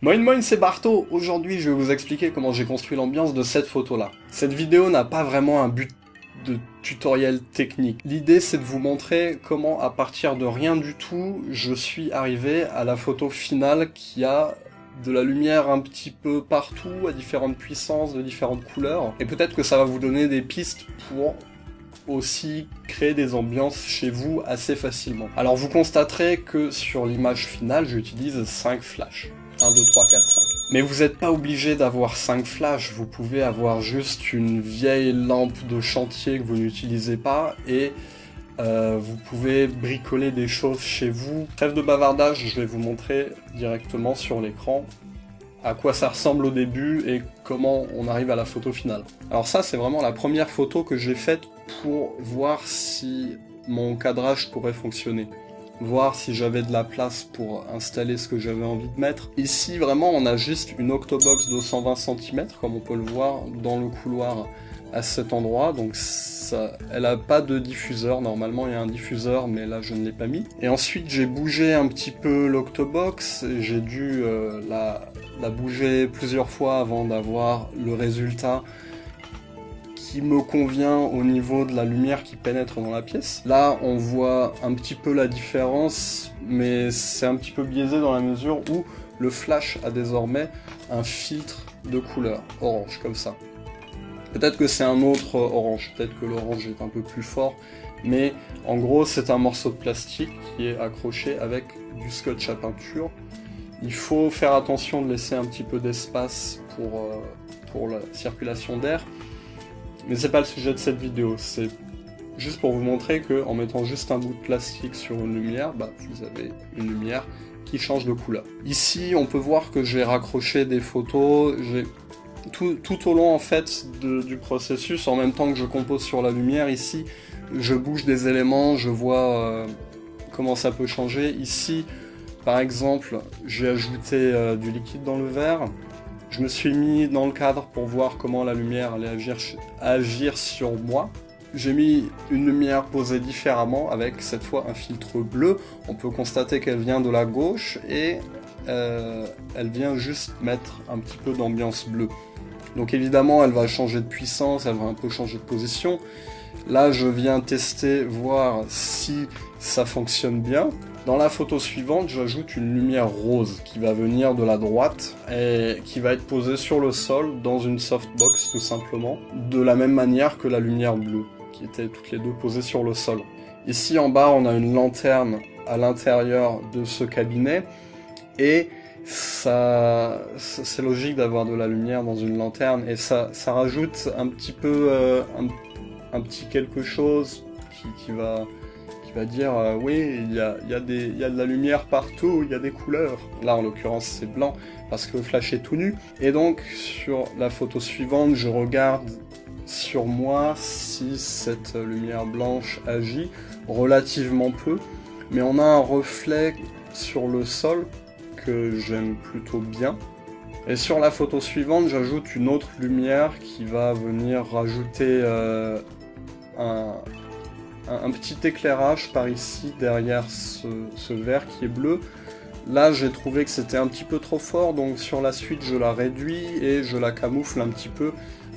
Moin moin, c'est Barto. Aujourd'hui, je vais vous expliquer comment j'ai construit l'ambiance de cette photo-là. Cette vidéo n'a pas vraiment un but de tutoriel technique. L'idée, c'est de vous montrer comment, à partir de rien du tout, je suis arrivé à la photo finale qui a de la lumière un petit peu partout, à différentes puissances, de différentes couleurs. Et peut-être que ça va vous donner des pistes pour aussi créer des ambiances chez vous assez facilement. Alors vous constaterez que sur l'image finale, j'utilise 5 flashs. 1, 2, 3, 4, 5. Mais vous n'êtes pas obligé d'avoir 5 flashs, vous pouvez avoir juste une vieille lampe de chantier que vous n'utilisez pas et vous pouvez bricoler des choses chez vous. Trêve de bavardage, je vais vous montrer directement sur l'écran à quoi ça ressemble au début et comment on arrive à la photo finale. Alors ça, c'est vraiment la première photo que j'ai faite pour voir si mon cadrage pourrait fonctionner. Voir si j'avais de la place pour installer ce que j'avais envie de mettre. Ici, vraiment, on a juste une octobox de 120 cm, comme on peut le voir dans le couloir à cet endroit, donc ça, elle a pas de diffuseur. Normalement il y a un diffuseur, mais là je ne l'ai pas mis. Et ensuite j'ai bougé un petit peu l'octobox, j'ai dû la bouger plusieurs fois avant d'avoir le résultat qui me convient au niveau de la lumière qui pénètre dans la pièce. Là on voit un petit peu la différence, mais c'est un petit peu biaisé dans la mesure où le flash a désormais un filtre de couleur orange comme ça. Peut-être que c'est un autre orange, peut-être que l'orange est un peu plus fort, mais en gros c'est un morceau de plastique qui est accroché avec du scotch à peinture. Il faut faire attention de laisser un petit peu d'espace pour la circulation d'air, mais c'est pas le sujet de cette vidéo, c'est juste pour vous montrer que en mettant juste un bout de plastique sur une lumière, vous avez une lumière qui change de couleur. Ici on peut voir que j'ai raccroché des photos, tout au long en fait du processus, en même temps que je compose sur la lumière, ici je bouge des éléments, je vois comment ça peut changer. Ici par exemple j'ai ajouté du liquide dans le verre, je me suis mis dans le cadre pour voir comment la lumière allait agir sur moi. J'ai mis une lumière posée différemment avec cette fois un filtre bleu, on peut constater qu'elle vient de la gauche et elle vient juste mettre un petit peu d'ambiance bleue. Donc évidemment elle va changer de puissance, elle va un peu changer de position. Là je viens tester, voir si ça fonctionne bien. Dans la photo suivante j'ajoute une lumière rose qui va venir de la droite et qui va être posée sur le sol dans une softbox tout simplement. De la même manière que la lumière bleue qui étaient toutes les deux posées sur le sol. Ici en bas on a une lanterne à l'intérieur de ce cabinet et c'est logique d'avoir de la lumière dans une lanterne et ça rajoute un petit peu un petit quelque chose qui va dire oui il y a de la lumière partout, il y a des couleurs. Là en l'occurrence c'est blanc parce que le flash est tout nu. Et donc sur la photo suivante je regarde sur moi si cette lumière blanche agit relativement peu, mais on a un reflet sur le sol que j'aime plutôt bien. Et sur la photo suivante, j'ajoute une autre lumière qui va venir rajouter un petit éclairage par ici, derrière ce verre qui est bleu. Là, j'ai trouvé que c'était un petit peu trop fort, donc sur la suite, je la réduis et je la camoufle un petit peu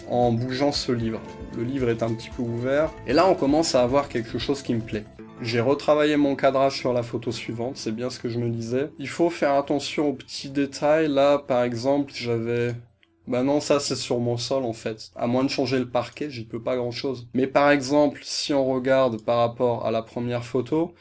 en bougeant ce livre. Le livre est un petit peu ouvert. Et là, on commence à avoir quelque chose qui me plaît. J'ai retravaillé mon cadrage sur la photo suivante, c'est bien ce que je me disais. Il faut faire attention aux petits détails. Là, par exemple, j'avais... non, ça c'est sur mon sol en fait. À moins de changer le parquet, j'y peux pas grand chose. Mais par exemple, si on regarde par rapport à la première photo,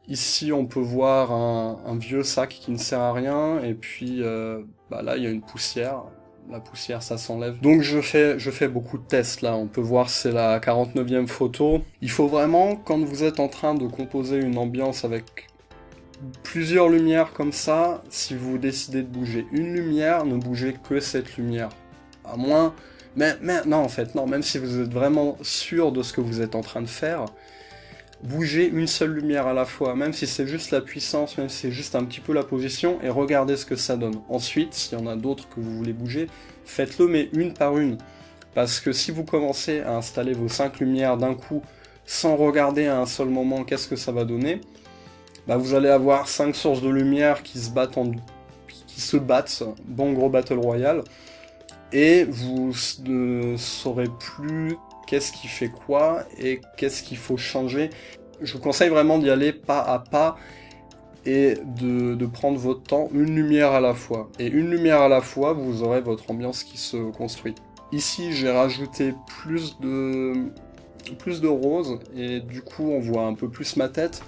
ici on peut voir un vieux sac qui ne sert à rien, et puis là il y a une poussière. La poussière ça s'enlève. Donc je fais beaucoup de tests là, on peut voir c'est la 49e photo. Il faut vraiment, quand vous êtes en train de composer une ambiance avec plusieurs lumières comme ça, si vous décidez de bouger une lumière, ne bougez que cette lumière. À moins... Mais non en fait, non, même si vous êtes vraiment sûr de ce que vous êtes en train de faire, bougez une seule lumière à la fois, même si c'est juste la puissance, même si c'est juste un petit peu la position, et regardez ce que ça donne. Ensuite, s'il y en a d'autres que vous voulez bouger, faites-le, mais une par une. Parce que si vous commencez à installer vos 5 lumières d'un coup, sans regarder à un seul moment qu'est-ce que ça va donner, vous allez avoir 5 sources de lumière qui se battent qui se battent, bon gros battle royale, et vous ne saurez plus qu'est-ce qui fait quoi et qu'est-ce qu'il faut changer. Je vous conseille vraiment d'y aller pas à pas et de prendre votre temps, une lumière à la fois. Et une lumière à la fois, vous aurez votre ambiance qui se construit. Ici, j'ai rajouté plus de rose, et du coup, on voit un peu plus ma tête.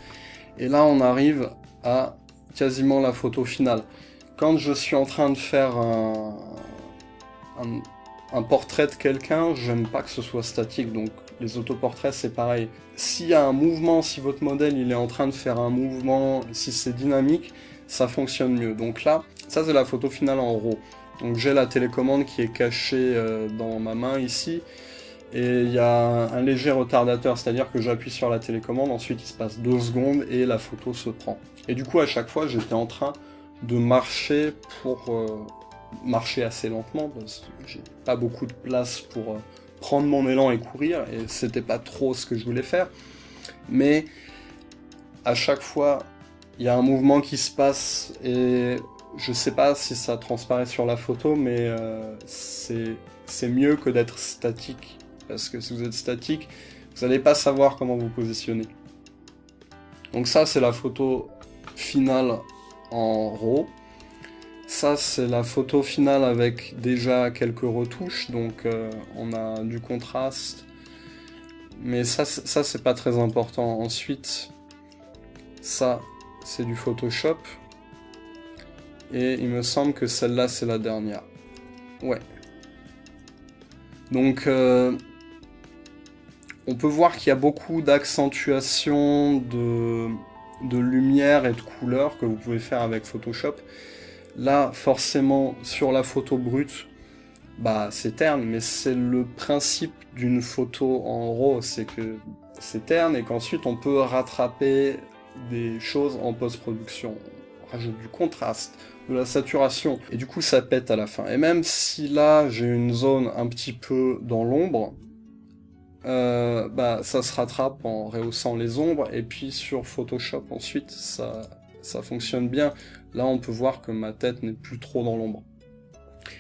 Et là, on arrive à quasiment la photo finale. Quand je suis en train de faire un portrait de quelqu'un, j'aime pas que ce soit statique, donc les autoportraits c'est pareil. S'il y a un mouvement, si votre modèle il est en train de faire un mouvement, si c'est dynamique, ça fonctionne mieux. Donc là, ça c'est la photo finale en RAW. Donc j'ai la télécommande qui est cachée dans ma main ici, et il y a un léger retardateur, c'est-à-dire que j'appuie sur la télécommande, ensuite il se passe 2 secondes et la photo se prend. Et du coup à chaque fois j'étais en train de marcher pour marcher assez lentement, parce que j'ai pas beaucoup de place pour prendre mon élan et courir, et c'était pas trop ce que je voulais faire. Mais à chaque fois, il y a un mouvement qui se passe, et je sais pas si ça transparaît sur la photo, mais c'est mieux que d'être statique, parce que si vous êtes statique, vous n'allez pas savoir comment vous positionner. Donc ça, c'est la photo finale en RAW. Ça, c'est la photo finale avec déjà quelques retouches, donc on a du contraste, mais ça c'est pas très important. Ensuite, ça, c'est du Photoshop, et il me semble que celle-là, c'est la dernière. Ouais. Donc, on peut voir qu'il y a beaucoup d'accentuation de lumière et de couleurs que vous pouvez faire avec Photoshop. Là, forcément, sur la photo brute, bah c'est terne, mais c'est le principe d'une photo en RAW, c'est que c'est terne et qu'ensuite on peut rattraper des choses en post-production. On rajoute du contraste, de la saturation, et du coup ça pète à la fin. Et même si là j'ai une zone un petit peu dans l'ombre, bah ça se rattrape en rehaussant les ombres, et puis sur Photoshop ensuite ça fonctionne bien. Là on peut voir que ma tête n'est plus trop dans l'ombre.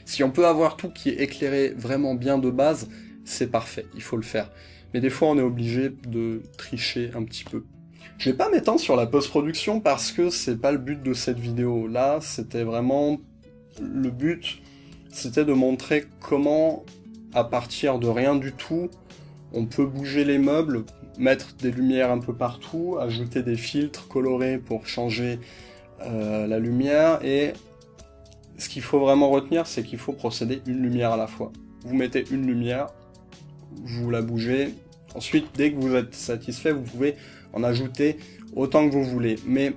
Si on peut avoir tout qui est éclairé vraiment bien de base, c'est parfait, il faut le faire. Mais des fois on est obligé de tricher un petit peu. Je vais pas m'étendre sur la post-production parce que c'est pas le but de cette vidéo. Là, c'était vraiment... Le but, c'était de montrer comment, à partir de rien du tout, on peut bouger les meubles, mettre des lumières un peu partout, ajouter des filtres colorés pour changer la lumière, et ce qu'il faut vraiment retenir, c'est qu'il faut procéder une lumière à la fois. Vous mettez une lumière, vous la bougez, ensuite dès que vous êtes satisfait, vous pouvez en ajouter autant que vous voulez. Mais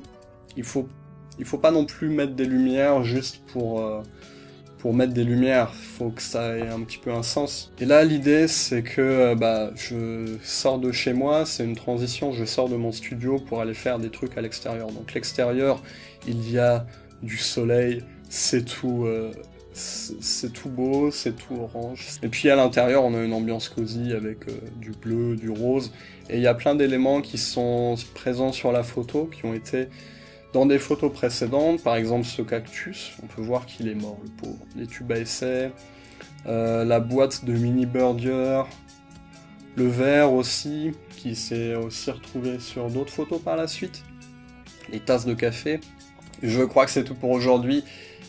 il faut pas non plus mettre des lumières juste pour mettre des lumières, il faut que ça ait un petit peu un sens. Et là l'idée c'est que je sors de chez moi, c'est une transition, je sors de mon studio pour aller faire des trucs à l'extérieur. Donc l'extérieur, il y a du soleil, c'est tout beau, c'est tout orange. Et puis à l'intérieur, on a une ambiance cosy avec du bleu, du rose, et il y a plein d'éléments qui sont présents sur la photo, qui ont été dans des photos précédentes. Par exemple ce cactus, on peut voir qu'il est mort, le pauvre. Les tubes à essai, la boîte de mini burger, le verre aussi, qui s'est aussi retrouvé sur d'autres photos par la suite, les tasses de café. Je crois que c'est tout pour aujourd'hui.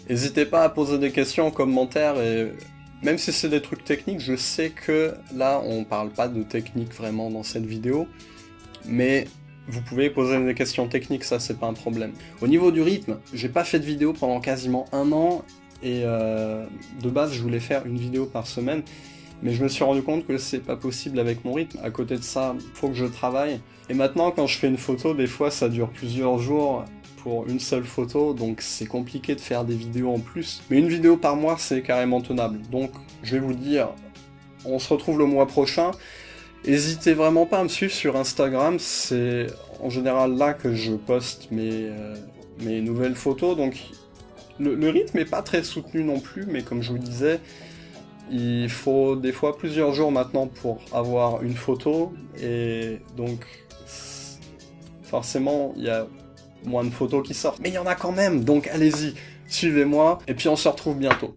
N'hésitez pas à poser des questions en commentaire, et même si c'est des trucs techniques, je sais que là on parle pas de technique vraiment dans cette vidéo, mais vous pouvez poser des questions techniques, ça c'est pas un problème. Au niveau du rythme, j'ai pas fait de vidéo pendant quasiment 1 an, et de base je voulais faire une vidéo par semaine, mais je me suis rendu compte que c'est pas possible avec mon rythme. À côté de ça, faut que je travaille, et maintenant quand je fais une photo, des fois ça dure plusieurs jours pour une seule photo, donc c'est compliqué de faire des vidéos en plus. Mais une vidéo par mois, c'est carrément tenable. Donc, je vais vous dire, on se retrouve le mois prochain. N'hésitez vraiment pas à me suivre sur Instagram, c'est en général là que je poste mes nouvelles photos, donc le rythme est pas très soutenu non plus, mais comme je vous disais, il faut des fois plusieurs jours maintenant pour avoir une photo, et donc forcément il y a moins de photos qui sortent, mais il y en a quand même, donc allez-y, suivez-moi, et puis on se retrouve bientôt.